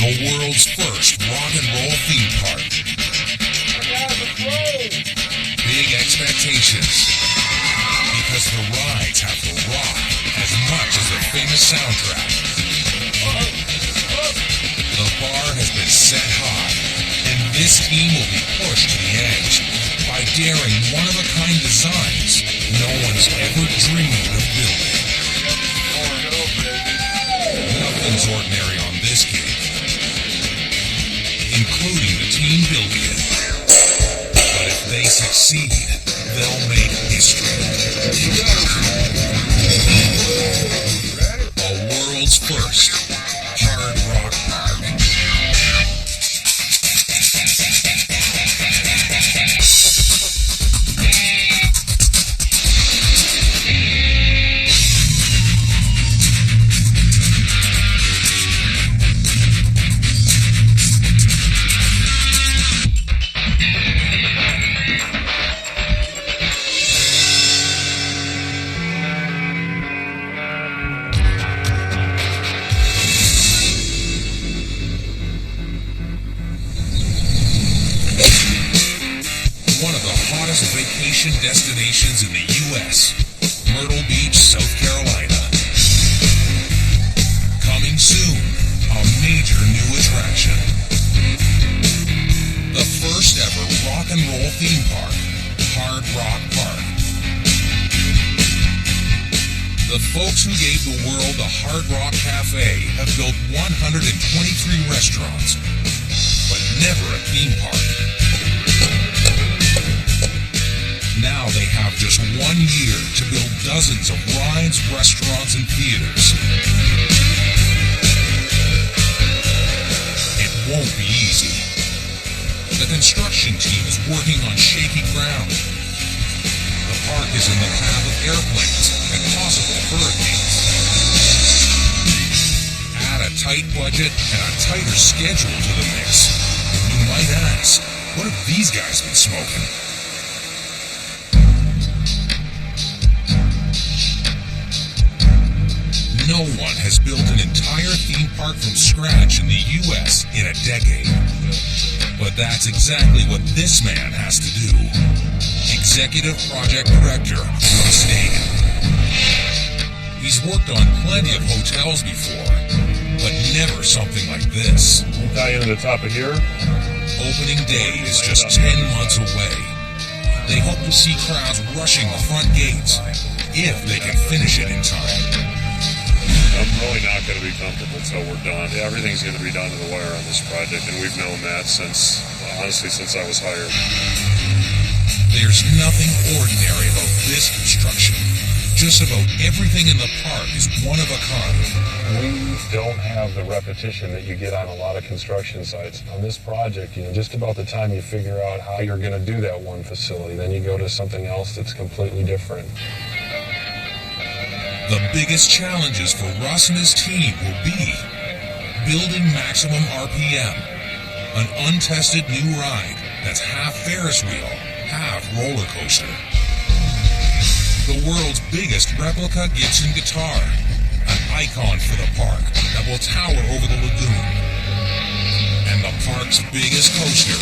the world's first rock and roll theme park. Big expectations, because the rides have to rock as much as the famous soundtrack. The bar has been set high, and this team will be pushed to the edge by daring one-of-a-kind designs no one's ever dreamed of building. Nothing's ordinary on this gig, including the team building it. But if they succeed, they'll make history. A world's first hard rock park. One of the hottest vacation destinations in the U.S., Myrtle Beach, South Carolina. Coming soon, a major new attraction. The first ever rock and roll theme park, Hard Rock Park. The folks who gave the world the Hard Rock Cafe have built 123 restaurants, but never a theme park. Now they have just 1 year to build dozens of rides, restaurants, and theaters. It won't be easy. The construction team is working on shaky ground. The park is in the path of airplanes and possible hurricanes. Add a tight budget and a tighter schedule to the mix. You might ask, what have these guys been smoking? No one has built an entire theme park from scratch in the U.S. in a decade. But that's exactly what this man has to do. Executive Project Director, Russ Dagan. He's worked on plenty of hotels before, but never something like this. We'll tie into the top of here. Opening day is just 10 months away. They hope to see crowds rushing the front gates, if they can finish it in time. I'm really not going to be comfortable until we're done. Everything's going to be done to the wire on this project, and we've known that since I was hired. There's nothing ordinary about this construction. Just about everything in the park is one of a kind. We don't have the repetition that you get on a lot of construction sites. On this project, just about the time you figure out how you're going to do that one facility, then you go to something else that's completely different. The biggest challenges for Russ and his team will be building maximum RPM, an untested new ride that's half Ferris wheel, half roller coaster. The world's biggest replica Gibson guitar, an icon for the park that will tower over the lagoon. And the park's biggest coaster,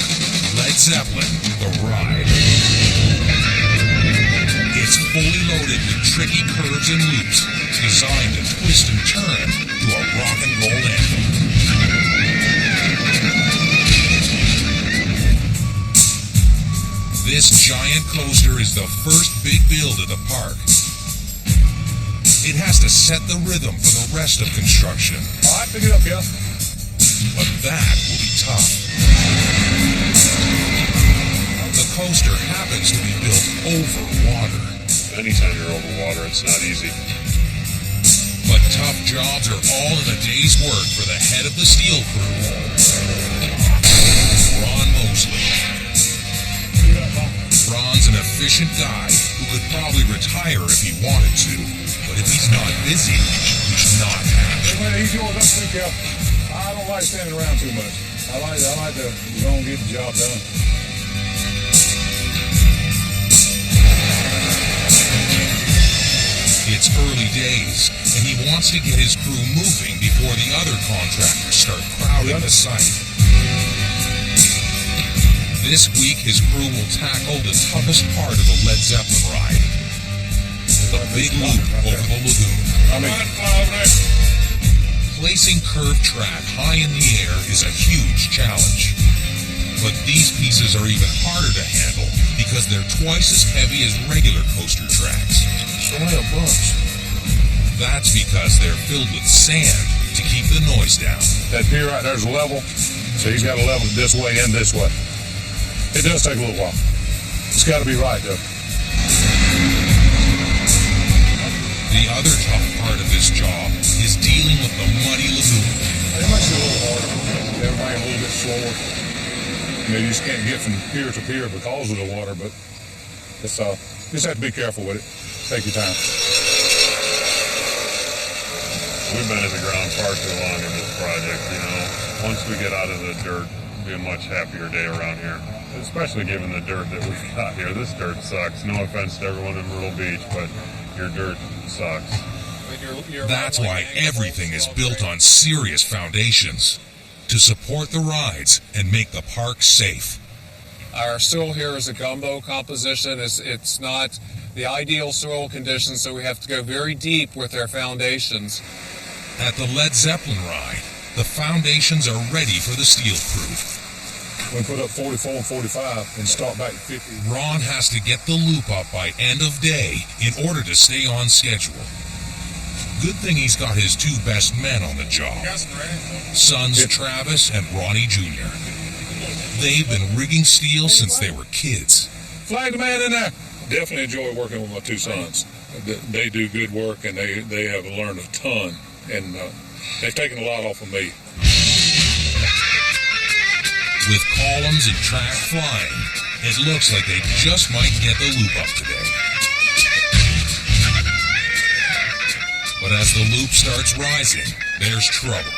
Led Zeppelin, the ride. It's fully loaded with tricky curves and loops, designed to twist and turn to a rock and roll anthem. This giant coaster is the first big build of the park. It has to set the rhythm for the rest of construction. All right, pick it up, yeah. But that will be tough. The coaster happens to be built over water. Anytime you're over water, it's not easy. But tough jobs are all in a day's work for the head of the steel crew, Ron Mosley. Ron's an efficient guy who could probably retire if he wanted to, but if he's not busy, he's not happy. He's yours up too, Cal. I don't like standing around too much. I like to go and get the job done. It's early days, and he wants to get his crew moving before the other contractors start crowding the site. This week, his crew will tackle the toughest part of the Led Zeppelin ride, the big loop over the lagoon. Placing curved track high in the air is a huge challenge. But these pieces are even harder to handle because they're twice as heavy as regular coaster tracks. That's because they're filled with sand to keep the noise down. That pier right there's level, so you got to level it this way and this way. It does take a little while. It's got to be right, though. The other tough part of this job is dealing with the muddy lagoon. It makes it a little harder. Everybody a little bit slower. You just can't get from pier to pier because of the water, but it's just have to be careful with it. Take your time. We've been at the ground far too long in this project, you know. Once we get out of the dirt, it'll be a much happier day around here. Especially given the dirt that we've got here. This dirt sucks. No offense to everyone in Myrtle Beach, but your dirt sucks. That's why everything is built on serious foundations to support the rides and make the park safe. Our soil here is a gumbo composition. It's not the ideal soil conditions, so we have to go very deep with our foundations. At the Led Zeppelin ride, the foundations are ready for the steel crew. We put up 44 and 45 and start back at 50. Ron has to get the loop up by end of day in order to stay on schedule. Good thing he's got his two best men on the job, sons Travis and Ronnie Jr. They've been rigging steel since they were kids. Flag the man in there. Definitely enjoy working with my two sons. They do good work, and they have learned a ton, and they've taken a lot off of me. With columns and track flying, it looks like they just might get the loop up today. But as the loop starts rising, there's trouble.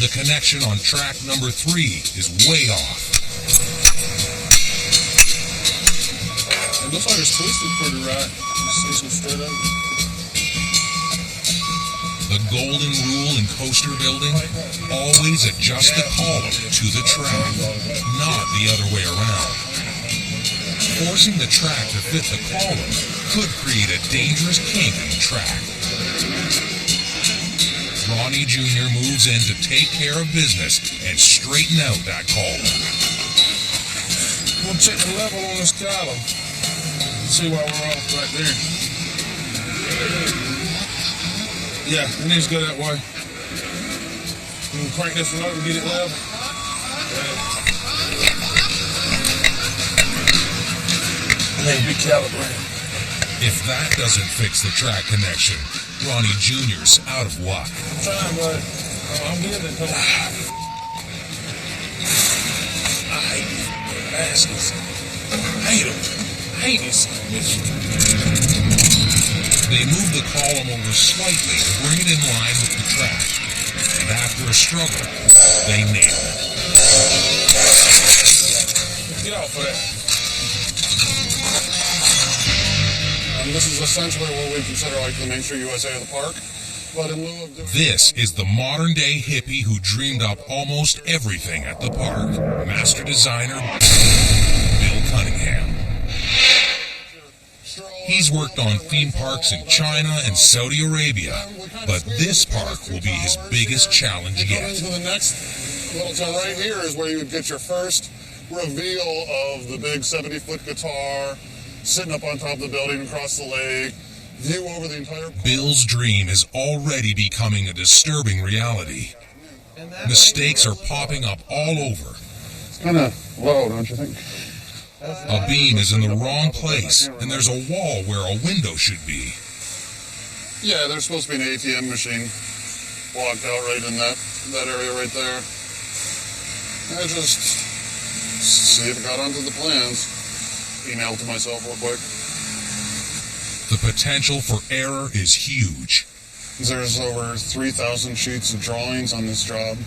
The connection on track number 3 is way off. It looks like it's twisted pretty right. It's straight over. The golden rule in coaster building: always adjust the column to the track, not the other way around. Forcing the track to fit the column could create a dangerous kink in the track. Ronnie Jr. moves in to take care of business and straighten out that column. We'll check the level on this column. See why we're off right there. Yeah, it needs to go that way. You can crank this one over and get it level. And then be calibrated. If that doesn't fix the track connection, Ronnie Jr.'s out of luck. I'm trying, bud. I'm getting it. I hate these bastards. I hate them. I hate these bitches. They move the column over slightly to bring it in line with the track. And after a struggle, they nail it. Get off of that. And this is essentially what we consider like the Main Street USA of the park. But in lieu of doing This is the modern-day hippie who dreamed up almost everything at the park. Master designer Bill Cunningham. He's worked on theme parks in China and Saudi Arabia, but this park will be his biggest challenge yet. Into the next little town right here is where you would get your first reveal of the big 70-foot guitar sitting up on top of the building across the lake, view over the entire park. Bill's dream is already becoming a disturbing reality. Mistakes are popping up all over. It's kind of low, don't you think? A beam is in the wrong place, and there's a wall where a window should be. Yeah, there's supposed to be an ATM machine blocked out right in that area right there. I just see if it got onto the plans. Email to myself real quick. The potential for error is huge. There's over 3,000 sheets of drawings on this job,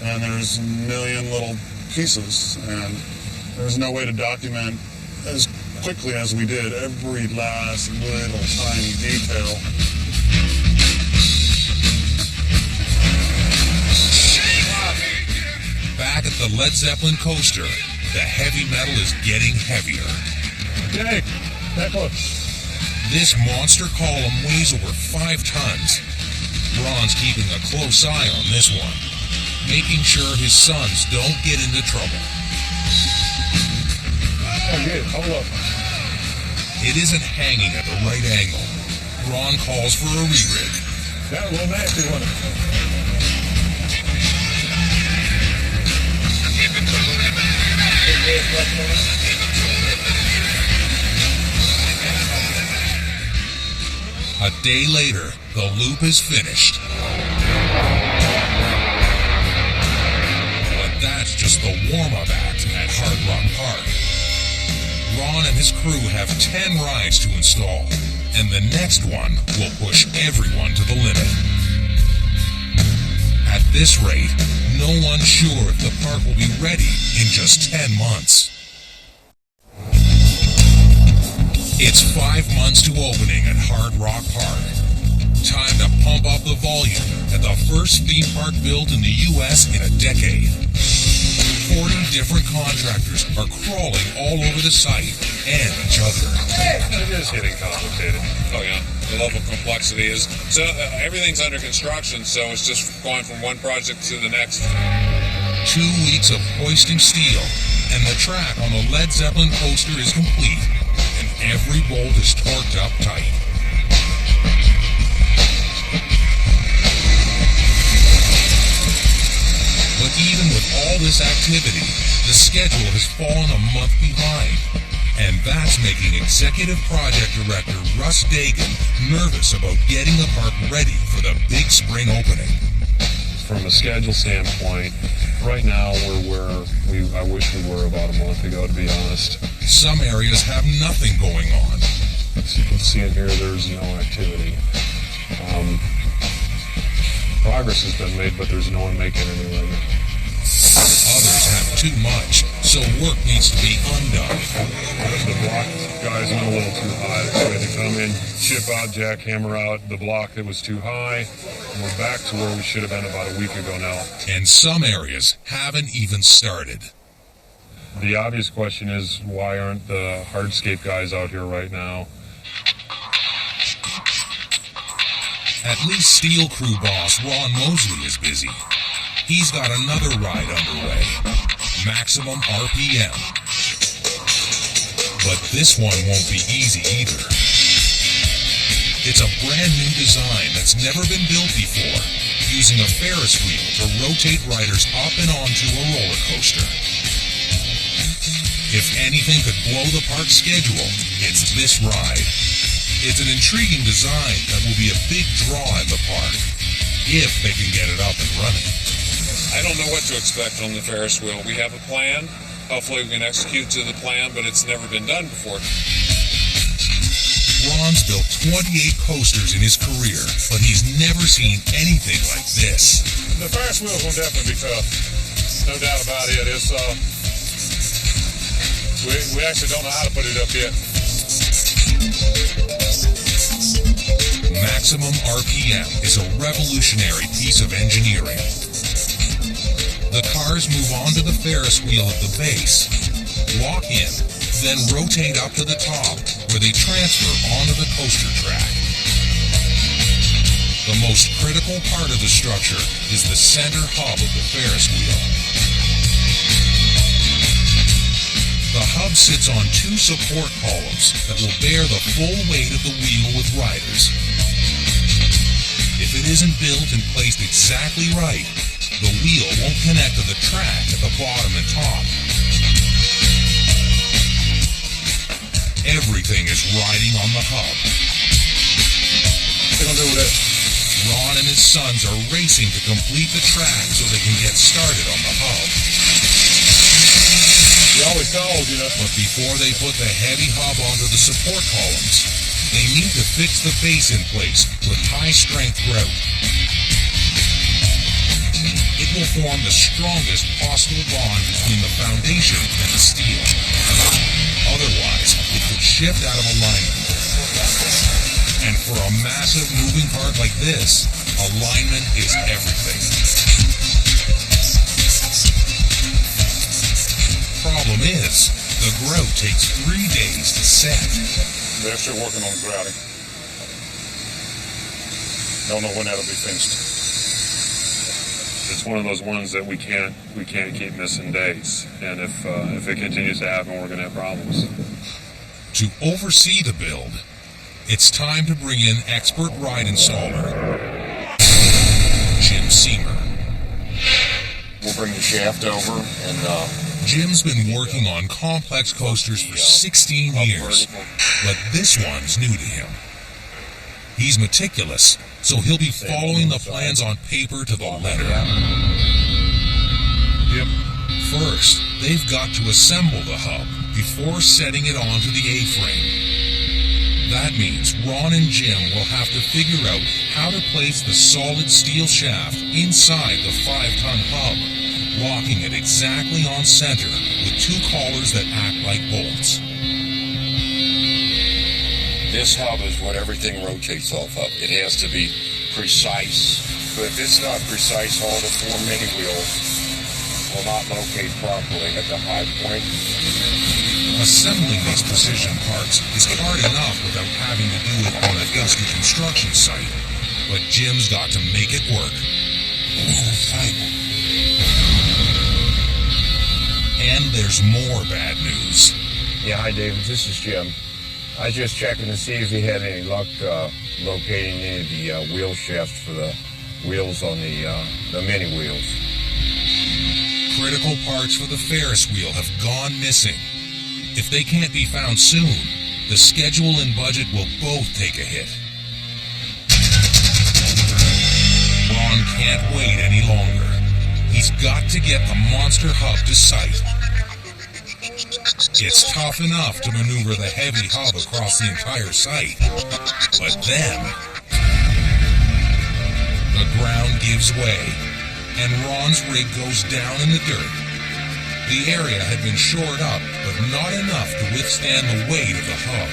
and there's a million little pieces, and there's no way to document as quickly as we did every last little tiny detail. the Led Zeppelin coaster, the heavy metal is getting heavier. Okay, that close. This monster column weighs over 5 tons. Ron's keeping a close eye on this one, making sure his sons don't get into trouble. Oh, good. Hold up. It isn't hanging at the right angle. Ron calls for a re-rig. That little nasty one. A day later, the loop is finished. But that's just the warm-up act at Hard Rock Park. Ron and his crew have 10 rides to install, and the next one will push everyone to the limit. At this rate, no one's sure if the park will be ready in just 10 months. It's 5 months to opening at Hard Rock Park. Time to pump up the volume at the first theme park built in the U.S. in a decade. 40 different contractors are crawling all over the site and each other. It is getting complicated. Oh yeah, the level of complexity is so everything's under construction, so it's just going from one project to the next. 2 weeks of hoisting steel, and the track on the Led Zeppelin coaster is complete, and every bolt is torqued up tight. But even with all this activity, the schedule has fallen a month behind, and that's making Executive Project Director Russ Dagan nervous about getting the park ready for the big spring opening. From a schedule standpoint, right now we're where I wish we were about a month ago, to be honest. Some areas have nothing going on. As you can see in here, there's no activity. Progress has been made, but there's no one making any right now. Others have too much, so work needs to be undone. The block guys went a little too high, so we had to come in, chip out, jackhammer out the block that was too high, and we're back to where we should have been about a week ago now. And some areas haven't even started. The obvious question is, why aren't the hardscape guys out here right now? At least Steel Crew boss Ron Mosley is busy. He's got another ride underway, Maximum RPM. But this one won't be easy either. It's a brand new design that's never been built before, using a Ferris wheel to rotate riders up and onto a roller coaster. If anything could blow the park schedule, it's this ride. It's an intriguing design that will be a big draw at the park, if they can get it up and running. I don't know what to expect on the Ferris wheel. We have a plan. Hopefully we can execute to the plan, but it's never been done before. Ron's built 28 coasters in his career, but he's never seen anything like this. The Ferris wheels will definitely be tough. No doubt about it. It's we actually don't know how to put it up yet. Maximum RPM is a revolutionary piece of engineering. The cars move onto the Ferris wheel at the base, lock in, then rotate up to the top, where they transfer onto the coaster track. The most critical part of the structure is the center hub of the Ferris wheel. The hub sits on 2 support columns that will bear the full weight of the wheel with riders. If it isn't built and placed exactly right, the wheel won't connect to the track at the bottom and top. Everything is riding on the hub. What are you gonna do with it? Ron and his sons are racing to complete the track so they can get started on the hub. You always told, you know. But before they put the heavy hub onto the support columns, they need to fix the base in place with high-strength grout. It will form the strongest possible bond between the foundation and the steel. Otherwise, it could shift out of alignment. And for a massive moving part like this, alignment is everything. problem is, the grout takes 3 days to set. They're still working on grouting. Don't know when that'll be finished. It's one of those ones that we can't keep missing days, and if it continues to happen, we're going to have problems. To oversee the build, it's time to bring in expert ride installer, Jim Seymour. We'll bring the shaft over and Jim's been working on complex coasters for 16 years, but this one's new to him. He's meticulous, so he'll be following the plans on paper to the letter. Yep. First, they've got to assemble the hub before setting it onto the A-frame. That means Ron and Jim will have to figure out how to place the solid steel shaft inside the 5-ton hub, locking it exactly on center with 2 collars that act like bolts. this hub is what everything rotates off of. It has to be precise. But if it's not precise, all the 4 mini wheels will not locate properly at the high point. Assembling these precision parts is hard enough without having to do it on a dusty construction site, but Jim's got to make it work. And there's more bad news. Yeah, hi David, this is Jim. I was just checking to see if you had any luck locating any of the wheel shafts for the wheels on the mini wheels. Critical parts for the Ferris wheel have gone missing. If they can't be found soon, the schedule and budget will both take a hit. Ron can't wait any longer. He's got to get the monster hub to site. It's tough enough to maneuver the heavy hub across the entire site. But then, the ground gives way, and Ron's rig goes down in the dirt. The area had been shored up, but not enough to withstand the weight of the hub.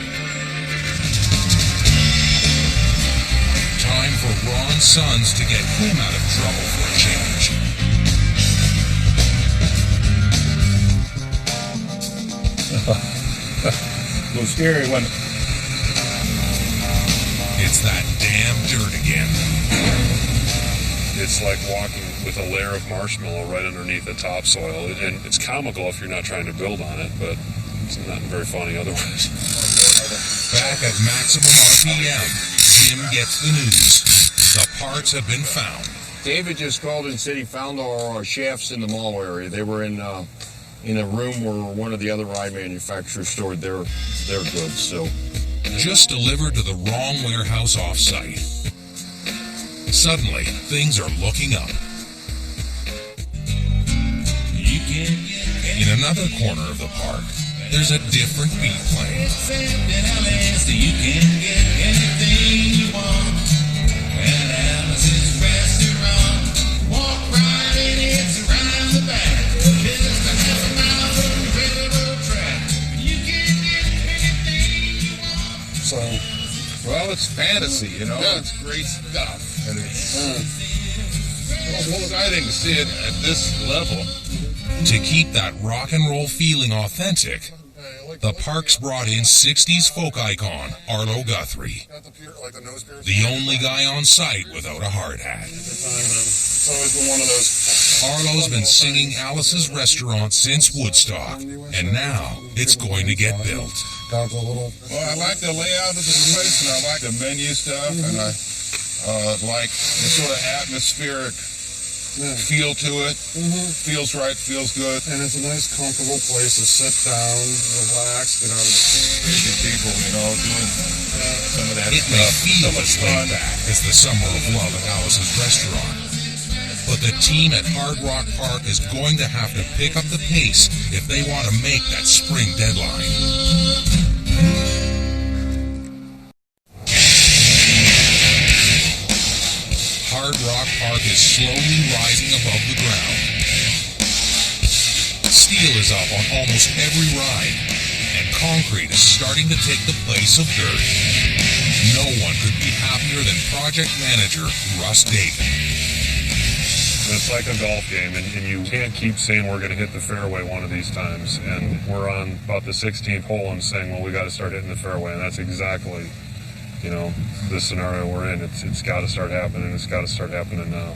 Time for Ron's sons to get him out of trouble for a change. A little scary when It's that damn dirt again. It's like walking with a layer of marshmallow right underneath the topsoil, and it's comical if you're not trying to build on it, but it's not very funny otherwise. Back at maximum RPM, Jim gets the news. The parts have been found. David just called and said he found our shafts in the mall area. They were in a room where one of the other ride manufacturers stored their goods. So Just delivered to the wrong warehouse off-site. Suddenly, things are looking up. In another corner of the park, there's a different beat playing. You can get anything you want at Alice's restaurant. Walk right in, it's around the back. Just a half a mile from the railroad track. You can get anything you want. So, Well, it's fantasy, you know. Yeah. It's great stuff, and it's exciting to see it at this level. To keep that rock and roll feeling authentic, the park's brought in 60s folk icon Arlo Guthrie, like the nose piercing. the only guy on site without a hard hat. It's always been one of those. Arlo's been singing Alice's Restaurant since Woodstock, and now it's going to get built. Got the little. Well, I like the layout of the place, and I like the menu stuff, and I like the sort of atmospheric feel to it. Feels right, feels good. And it's a nice, comfortable place to sit down, relax, get out of the Crazy people, you know, doing some of that It may stuff. feel So much as fun. laid back as the summer of love at Alice's Restaurant, but the team at Hard Rock Park is going to have to pick up the pace if they want to make that spring deadline. Hard Rock Park is slowly rising above the ground. Steel is up on almost every ride, and concrete is starting to take the place of dirt. No one could be happier than project manager Russ David. It's like a golf game, and you can't keep saying we're going to hit the fairway one of these times, and we're on about the 16th hole and saying, well, we got to start hitting the fairway, and that's exactly, the scenario we're in. It's got to start happening. It's got to start happening now.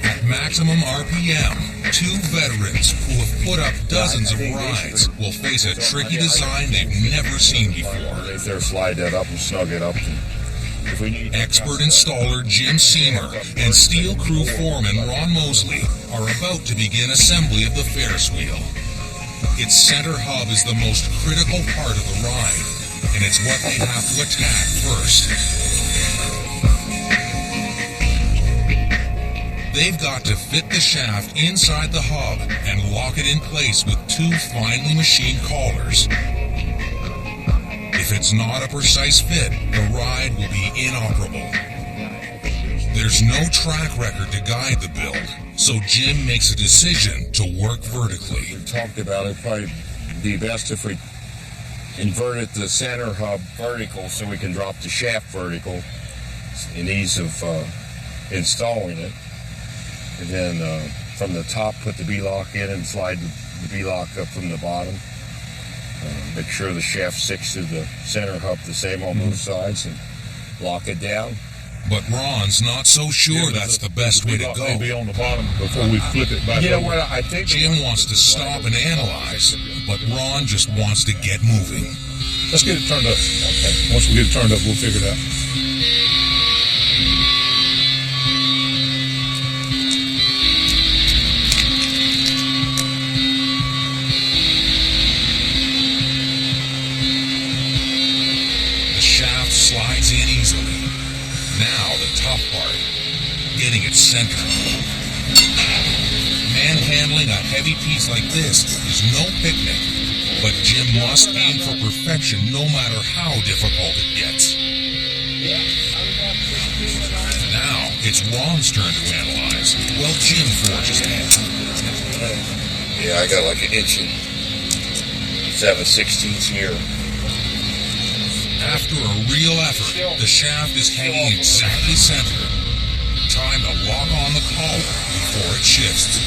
At maximum RPM, two veterans who have put up dozens of rides will face a tricky design they've never seen before. Right there, slide that up and snug it up. If we need Expert installer Jim Seymour and steel crew foreman Ron Mosley are about to begin assembly of the Ferris wheel. Its center hub is the most critical part of the ride, and it's what they have to attack first. They've got to fit the shaft inside the hub and lock it in place with two finely machined collars. If it's not a precise fit, the ride will be inoperable. There's no track record to guide the build, so Jim makes a decision to work vertically. we talked about it, probably be best if we inverted the center hub vertical so we can drop the shaft vertical in ease of installing it. And then from the top, put the B-lock in and slide the B-lock up from the bottom. Make sure the shaft sticks to the center hub the same on both sides and lock it down. But Ron's not so sure that's the best way to go. Maybe on the bottom before we flip it back over. Well, I think Jim wants to stop and analyze, but Ron just wants to get moving. Let's get it turned up. Okay. Once we get it turned up, we'll figure it out. The shaft slides in easily. Now the tough part, getting it centered. Manhandling a heavy piece like this is no picnic, but Jim must aim for perfection no matter how difficult it gets. Now it's Ron's turn to analyze. Well, Jim forges ahead. Yeah, I got like an inch and 7/16 here. After a real effort, the shaft is hanging exactly centered. Time to lock on the collar before it shifts.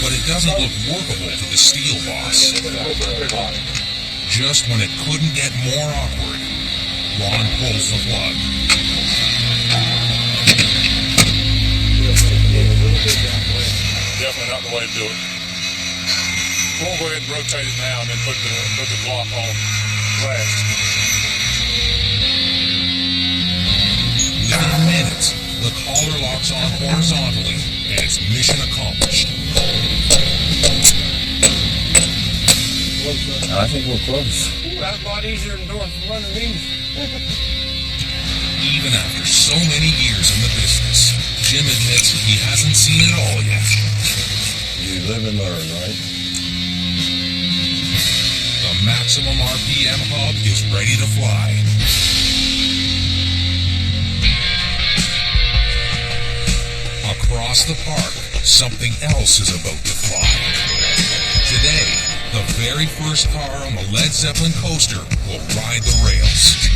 But it doesn't look workable to the steel boss. Just when it couldn't get more awkward, Ron pulls the plug. Definitely not the way to do it. We'll go ahead and rotate it now and then put the block on last. Within minutes, the collar locks on horizontally, and it's mission accomplished. I think we're close. That's a lot easier than doing from underneath. Even after so many years in the business, Jim admits he hasn't seen it all yet. You live and learn, right? The maximum RPM hub is ready to fly. Across the park, something else is about to fly. Today, the very first car on the Led Zeppelin coaster will ride the rails.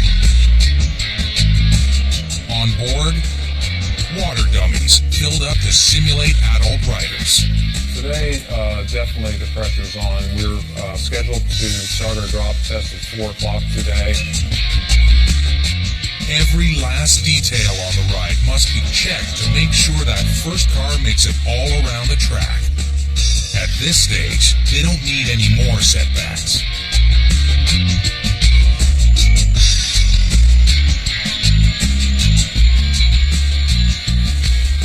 On board, water dummies filled up to simulate adult riders. Today, definitely the pressure's on. We're scheduled to start our drop test at 4 o'clock today. Every last detail on the ride must be checked to make sure that first car makes it all around the track. At this stage, they don't need any more setbacks.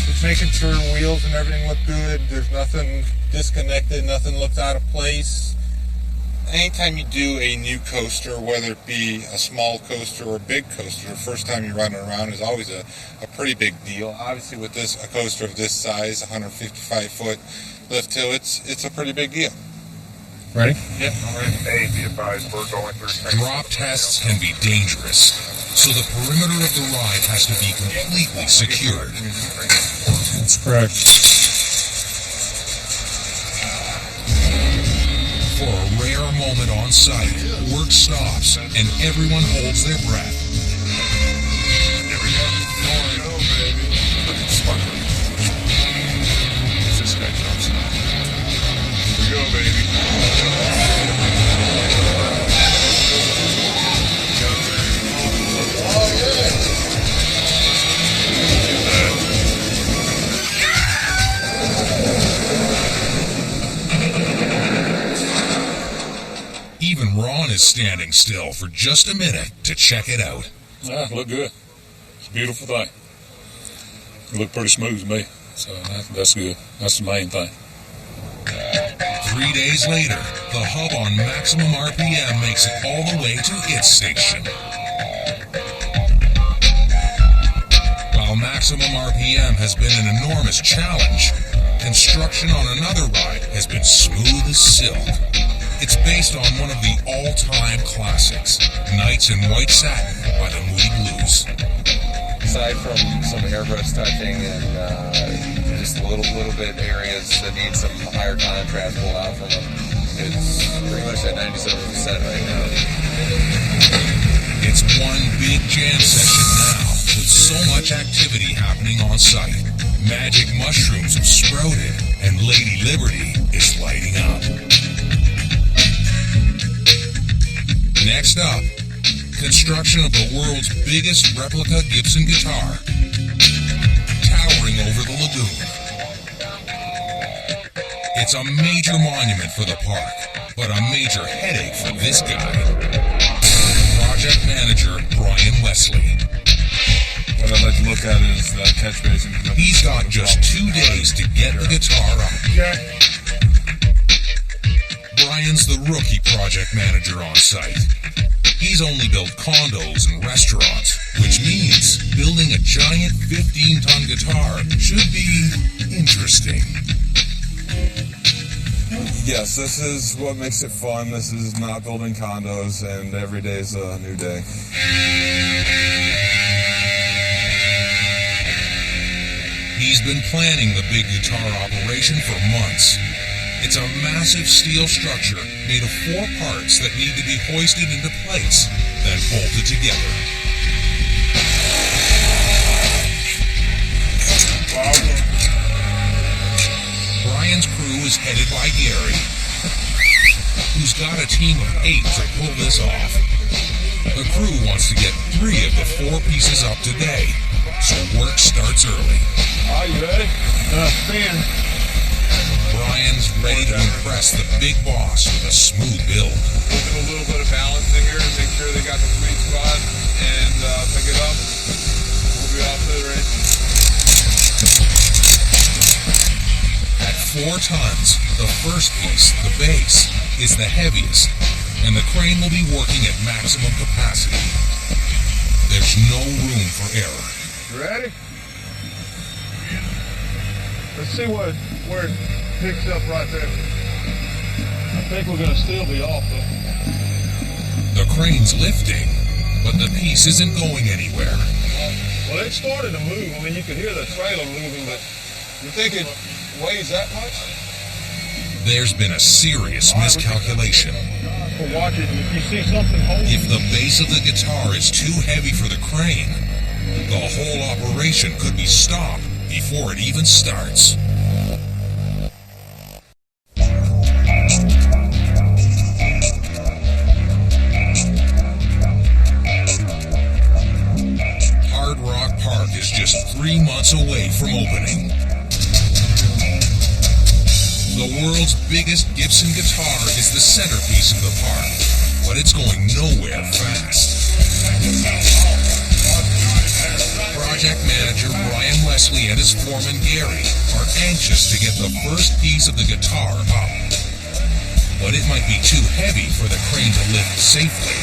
Just making sure wheels and everything look good. There's nothing disconnected, nothing looks out of place. Anytime you do a new coaster, whether it be a small coaster or a big coaster, the first time you're riding around is always a pretty big deal. Obviously with a coaster of this size, 155-foot lift hill, it's a pretty big deal. Ready? Yep, I'm ready. Hey, be advised, we're going through. Drop tests can be dangerous, so the perimeter of the ride has to be completely secured. That's correct. For a rare moment on on site, work stops, and everyone holds their breath. Here we go. There we go, baby. Look at the sparkling. This guy jumps in. Here we go, baby. Oh, yeah. Even Ron is standing still for just a minute to check it out. Look good. It's a beautiful thing. It looked pretty smooth to me, so that's good. That's the main thing. 3 days later, the hub on maximum RPM makes it all the way to its station. While maximum RPM has been an enormous challenge, construction on another ride has been smooth as silk. It's based on one of the all-time classics, Nights in White Satin by the Moody Blues. Aside from some airbrush touching and just a little bit areas that need some higher contrast pulled out from them, it's pretty much at 97% right now. It's one big jam session now, with so much activity happening on site. Magic mushrooms have sprouted, and Lady Liberty is lighting up. Next up, construction of the world's biggest replica Gibson guitar, towering over the lagoon. It's a major monument for the park, but a major headache for this guy. Project manager Brian Wesley. What I'd like to look at is the catch basin. He's got just 2 days to get the guitar up. Brian's the rookie project manager on site. He's only built condos and restaurants, which means building a giant 15-ton guitar should be interesting. Yes, this is what makes it fun. This is not building condos, and every day is a new day. He's been planning the big guitar operation for months. It's a massive steel structure made of 4 parts that need to be hoisted into place, then bolted together. Brian's crew is headed by Gary, who's got a team of 8 to pull this off. The crew wants to get 3 of the 4 pieces up today, so work starts early. Are you ready? Spin. Brian's ready to impress the big boss with a smooth build. Looking a little bit of balance in here to make sure they got the sweet spot and pick it up. We'll be off to the races. At 4 tons, the first piece, the base, is the heaviest, and the crane will be working at maximum capacity. There's no room for error. You ready? Let's see where it picks up right there. I think we're going to still be off though. The crane's lifting, but the piece isn't going anywhere. Well, it started to move. I mean, you could hear the trailer moving, but you think it weighs that much? There's been a serious miscalculation. Well, watch it. If you see something holding... If the base of the guitar is too heavy for the crane, the whole operation could be stopped before it even starts. Hard Rock Park is just 3 months away from opening. The world's biggest Gibson guitar is the centerpiece of the park, but it's going nowhere fast. Project manager Brian Wesley and his foreman Gary are anxious to get the first piece of the guitar up, but it might be too heavy for the crane to lift safely.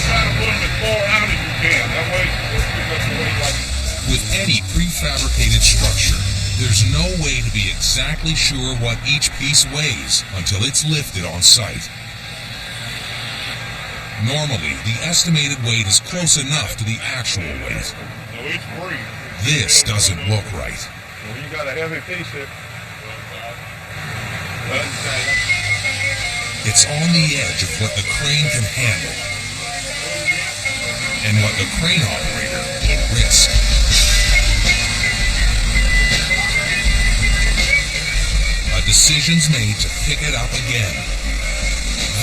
Try to put them as far out as you can. That way, we'll pick up the weight like... With any prefabricated structure, there's no way to be exactly sure what each piece weighs until it's lifted on site. Normally, the estimated weight is close enough to the actual weight. So it's free. This doesn't look right. Well, you got a heavy piece here. It's on the edge of what the crane can handle and what the crane operator can risk. A decision's made to pick it up again.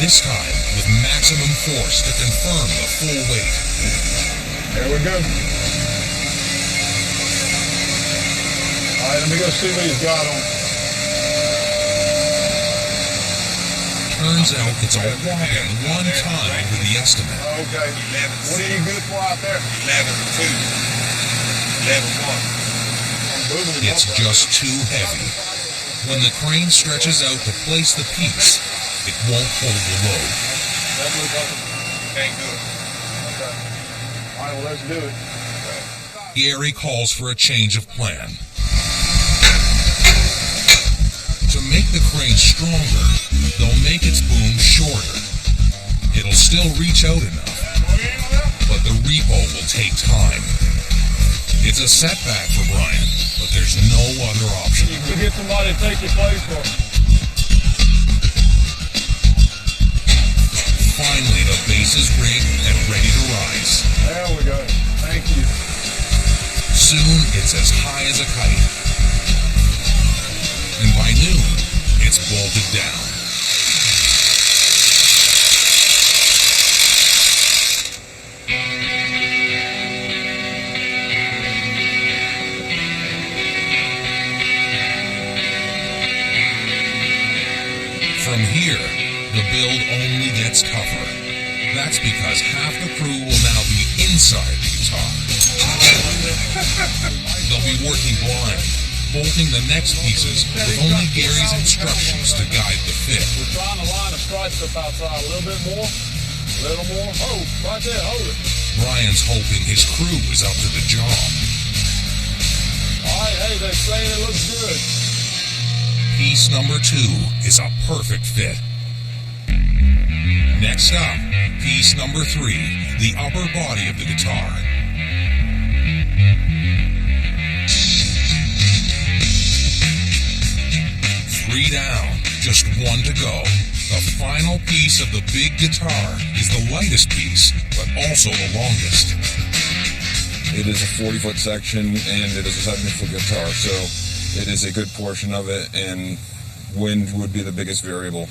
This time with maximum force to confirm the full weight. There we go. All right, let me go see what he's got on. Turns out it's a whopping 1 ton over the estimate. Okay. What are you good for out there? 11.2. 11.1. It's just too heavy. When the crane stretches out to place the piece, it won't hold the load. Can't do it. Okay. All right, well, let's do it. Gary calls for a change of plan. To make the crane stronger, they'll make its boom shorter. It'll still reach out enough, but the repo will take time. It's a setback for Brian, but there's no other option. You get somebody to take your place for. Finally, the base is rigged and ready to rise. There we go. Thank you. Soon, it's as high as a kite. And by noon, it's bolted down. From here, the build only gets tougher. That's because half the crew will now be inside the guitar. They'll be working blind, bolting the next pieces with only Gary's instructions to guide the fit. We're trying to line the stripes up outside a little bit more. A little more. Oh, right there, hold it. Brian's hoping his crew is up to the job. All right, hey, they're saying it looks good. Piece number 2 is a perfect fit. Next up, piece number 3, the upper body of the guitar. Three down, just 1 to go. The final piece of the big guitar is the lightest piece, but also the longest. It is a 40-foot section, and it is a 70-foot guitar, so it is a good portion of it, and wind would be the biggest variable.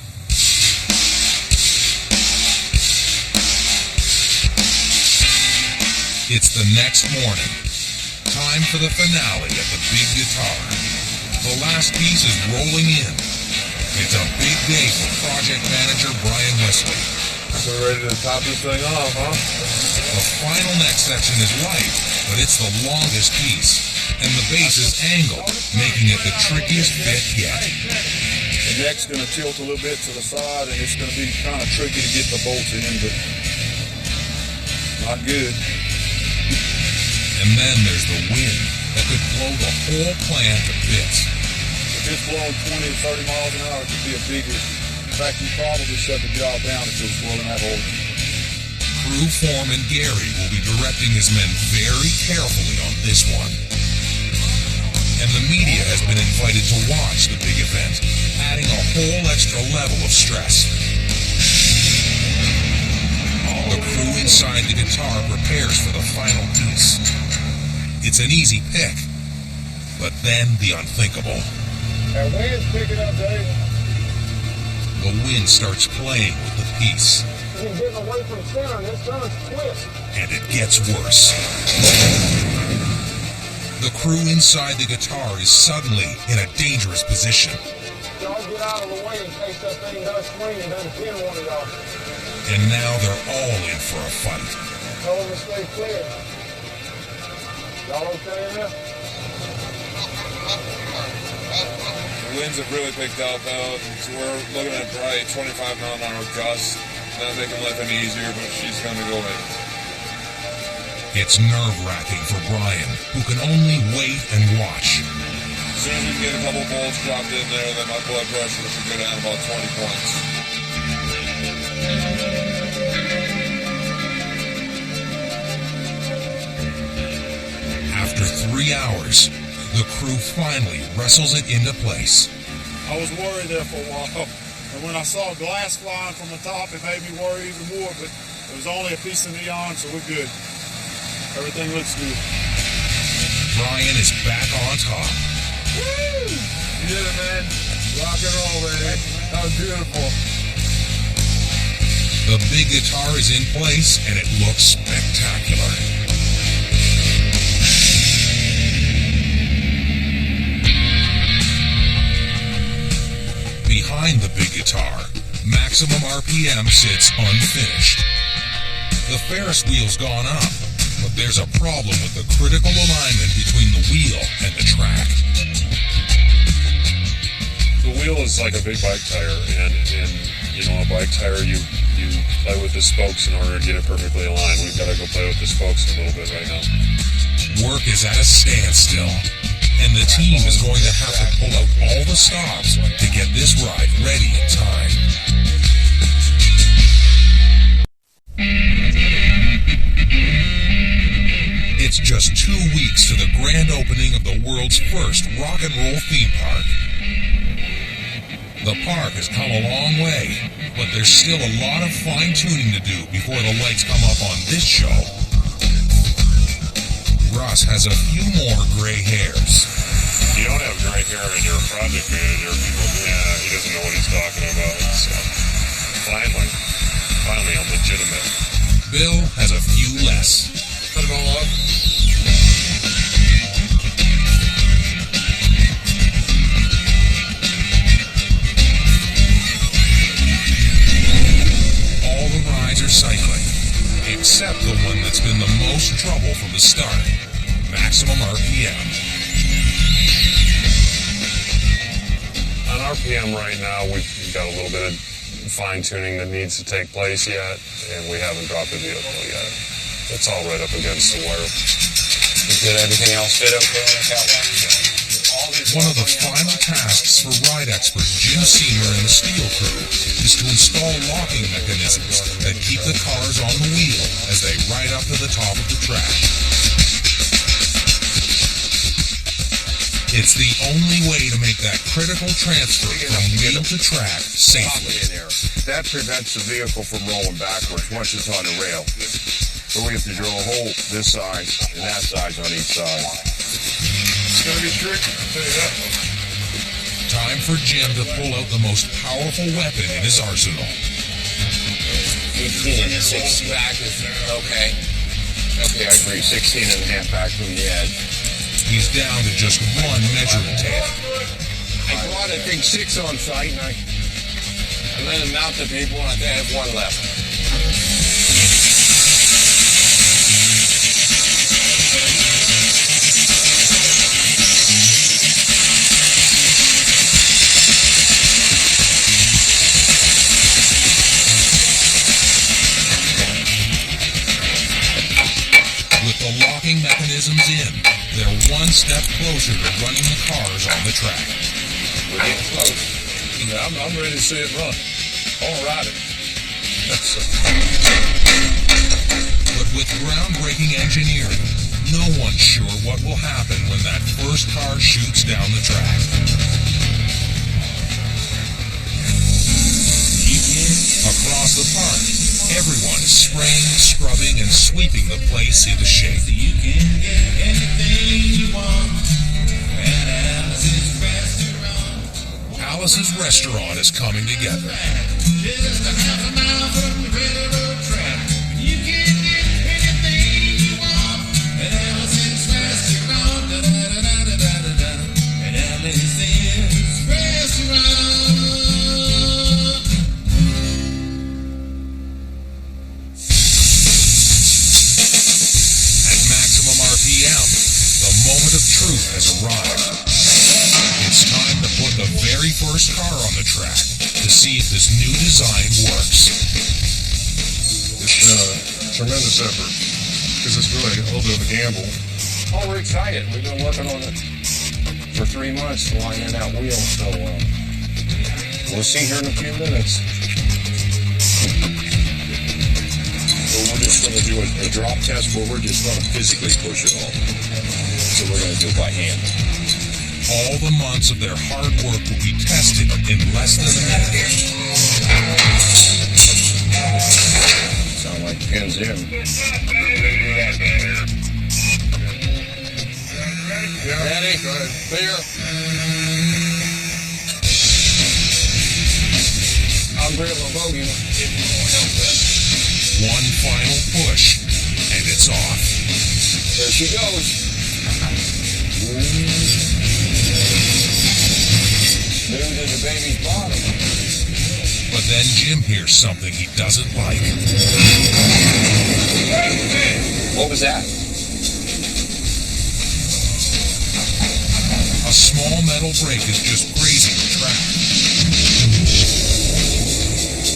It's the next morning. Time for the finale of the big guitar. The last piece is rolling in. It's a big day for project manager Brian Wesley. So we're ready to top this thing off, huh? The final neck section is light, but it's the longest piece. And the base is angled, making it the trickiest bit yet. The neck's going to tilt a little bit to the side, and it's going to be kind of tricky to get the bolts in, but not good. And then there's the wind that could blow the whole plant to bits. If it's blowing 20 to 30 miles an hour, it could be a bigger. In fact, you probably shut the job down if it was blowing that hole. Crew foreman Gary will be directing his men very carefully on this one. And the media has been invited to watch the big event, adding a whole extra level of stress. The crew inside the guitar prepares for the final piece. It's an easy pick, but then the unthinkable. That wind's picking up, Dave. The wind starts playing with the piece. You're getting away from center, and it's going to twist. And it gets worse. The crew inside the guitar is suddenly in a dangerous position. Y'all get out of the way in case that thing does swing and doesn't pin one of y'all. And now they're all in for a fight. Tell them to stay clear. Y'all okay in there? The winds have really picked up, though, so we're looking at probably 25-mile-an-hour gusts. Not making life any easier, but she's going to go in. It's nerve-wracking for Brian, who can only wait and watch. As soon as we can get a couple bolts dropped in there, then my blood pressure should go down about 20 points. After 3 hours, the crew finally wrestles it into place. I was worried there for a while. And when I saw glass flying from the top, it made me worry even more, but it was only a piece of neon, so we're good. Everything looks good. Brian is back on top. Woo! You did it, man. Rock and roll, baby. That was beautiful. The big guitar is in place, and it looks spectacular. Behind the big guitar, Maximum RPM sits unfinished. The Ferris wheel's gone up, but there's a problem with the critical alignment between the wheel and the track. The wheel is like a big bike tire, and you know, a bike tire, you play with the spokes in order to get it perfectly aligned. We've got to go play with the spokes a little bit right now. Work is at a standstill, and the team is going to have to pull out all the stops to get this ride ready in time. It's just 2 weeks to the grand opening of the world's first rock and roll theme park. The park has come a long way, but there's still a lot of fine-tuning to do before the lights come up on this show. Russ has a few more gray hairs. You don't have gray hair in your project manager. People, he doesn't know what he's talking about. So, finally, I'm legitimate. Bill has a few less. Put it all up. All the rides are cycling, except the one that's been the most trouble from the start, Maximum RPM. On RPM right now, we've got a little bit of fine-tuning that needs to take place yet, and we haven't dropped the vehicle yet. It's all right up against the wire. Did everything else fit okay on the catwalk? One of the final tasks for ride expert Jim Seymour and the Steel crew is to install locking mechanisms that keep the cars on the wheel as they ride up to the top of the track. It's the only way to make that critical transfer from wheel to track safely. That prevents the vehicle from rolling backwards once it's on the rail. So we have to drill a hole this size and that size on each side. It's going to be tricky, I'll tell you that. Time for Jim to pull out the most powerful weapon in his arsenal. 18 and 6 back is okay. Okay, I agree. 16 and a half back from the edge. He's down to just one measuring tape. I brought a big 6 on site and I let him mount the people and I have one left. With the locking mechanisms in, they're one step closer to running the cars on the track. We're getting close. Yeah, I'm ready to see it run. I'll ride it. But with groundbreaking engineering, no one's sure what will happen when that first car shoots down the track. Across the park, everyone is spraying, scrubbing, and sweeping the place into shape. You can get anything you want at Alice's Restaurant. Alice's Restaurant is coming together. Just a half a mile from the railroad track. You can get anything you want at Alice's Restaurant. Da-da-da-da-da-da-da. At Alice's Restaurant. RPM, the moment of truth has arrived. It's time to put the very first car on the track to see if this new design works. It's been a tremendous effort because it's really a little bit of a gamble. Oh, we're excited. We've been working on it for 3 months, lining that wheel, so we'll see here in a few minutes. So we're just going to do a drop test where we're just going to physically push it off. So we're going to do it by hand. All the months of their hard work will be tested in less than a minute. Sound like pins in. Ready? Clear. I'll grab a bogey. One final push, and it's off. There she goes. Smooth as a baby's bottom. But then Jim hears something he doesn't like. What was that? A small metal brake is just grazing the track.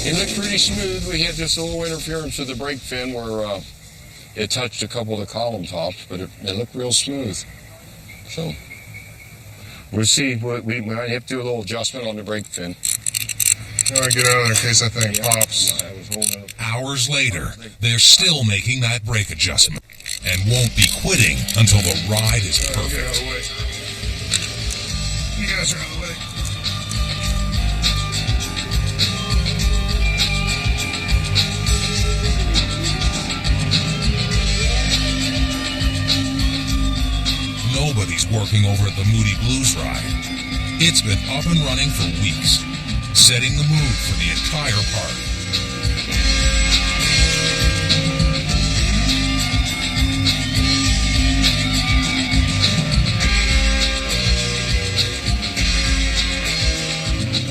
It looked pretty smooth. We had just a little interference with the brake fin where it touched a couple of the column tops, but it looked real smooth. So we'll see. We might have to do a little adjustment on the brake fin. I want to get out of there in case that thing pops. Hours later, they're still making that brake adjustment and won't be quitting until the ride is perfect. Get out of the way. You guys are out of the way. Nobody's working over at the Moody Blues ride. It's been up and running for weeks, setting the mood for the entire park.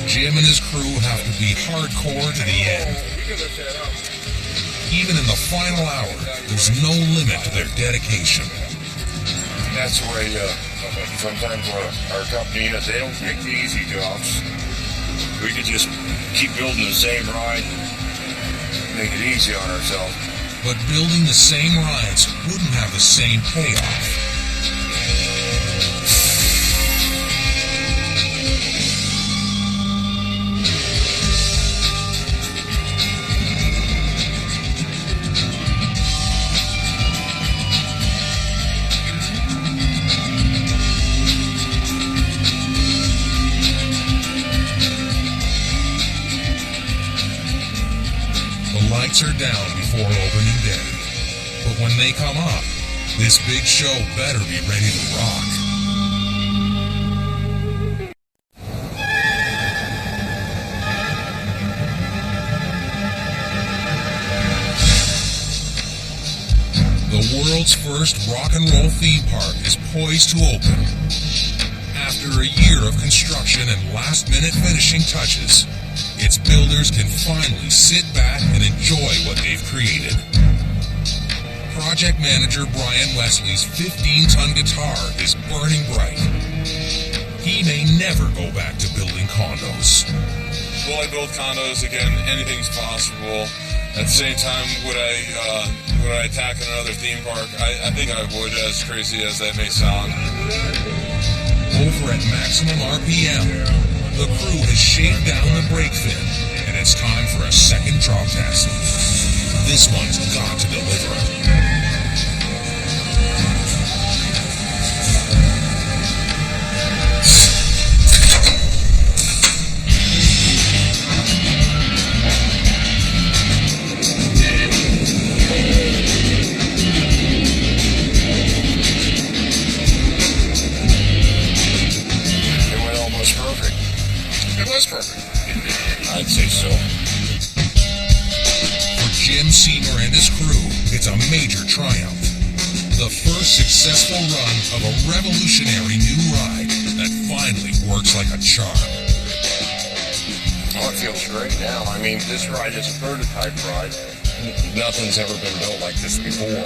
Jim and his crew have to be hardcore to the end. Even in the final hour, there's no limit to their dedication. That's the way sometimes our company is. They don't take the easy jobs. We could just keep building the same ride, make it easy on ourselves. But building the same rides wouldn't have the same payoff. Lights are down before opening day. But when they come up, this big show better be ready to rock. The world's first rock and roll theme park is poised to open. After a year of construction and last-minute finishing touches, its builders can finally sit back and enjoy what they've created. Project manager Brian Wesley's 15-ton guitar is burning bright. He may never go back to building condos. Will I build condos again? Anything's possible. At the same time, would I attack another theme park? I think I would, as crazy as that may sound. Over at maximum RPM, the crew has shaved down the brake fin, and it's time for a second drop test. This one's got to deliver. I'd say so. For Jim Seymour and his crew, it's a major triumph. The first successful run of a revolutionary new ride that finally works like a charm. Oh, it feels great now. I mean, this ride is a prototype ride. Nothing's ever been built like this before.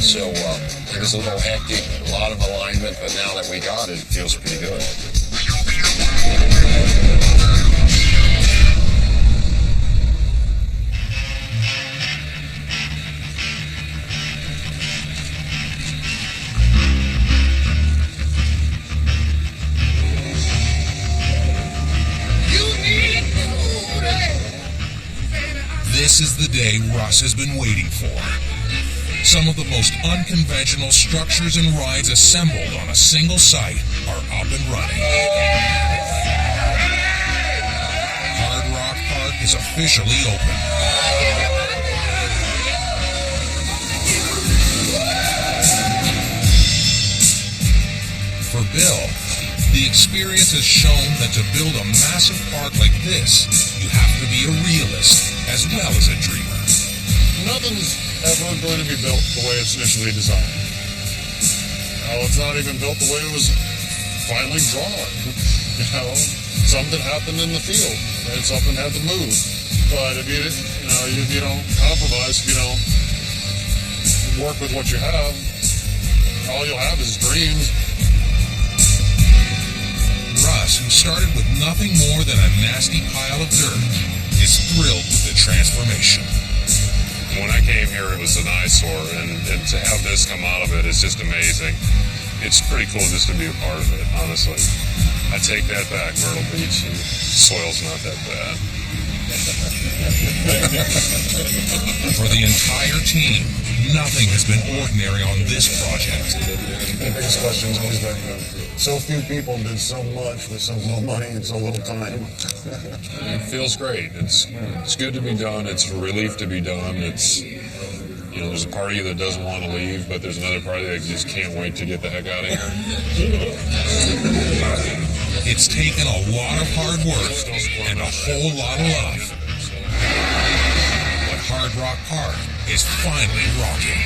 So it was a little hectic, a lot of alignment, but now that we got it, it feels pretty good. This is the day Russ has been waiting for. Some of the most unconventional structures and rides assembled on a single site are up and running. Hard Rock Park is officially open. For Bill, the experience has shown that to build a massive park like this, you have to be a realist as well as a dreamer. Nothing's ever going to be built the way it's initially designed. Now, it's not even built the way it was finally drawn. You know, something happened in the field, and something had to move. But if you don't compromise, if you don't work with what you have, all you'll have is dreams. Russ, who started with nothing more than a nasty pile of dirt, is thrilled with the transformation. When I came here, it was an eyesore, and to have this come out of it is just amazing. It's pretty cool just to be a part of it, honestly. I take that back, Myrtle Beach. Soil's not that bad. For the entire team, nothing has been ordinary on this project. The biggest question has always been, so few people did so much with so little money and so little time. It feels great. It's good to be done. It's a relief to be done. There's a part of you that doesn't want to leave, but there's another part of you that just can't wait to get the heck out of here. It's taken a lot of hard work and a whole lot of love. But Hard Rock Park is finally rocking.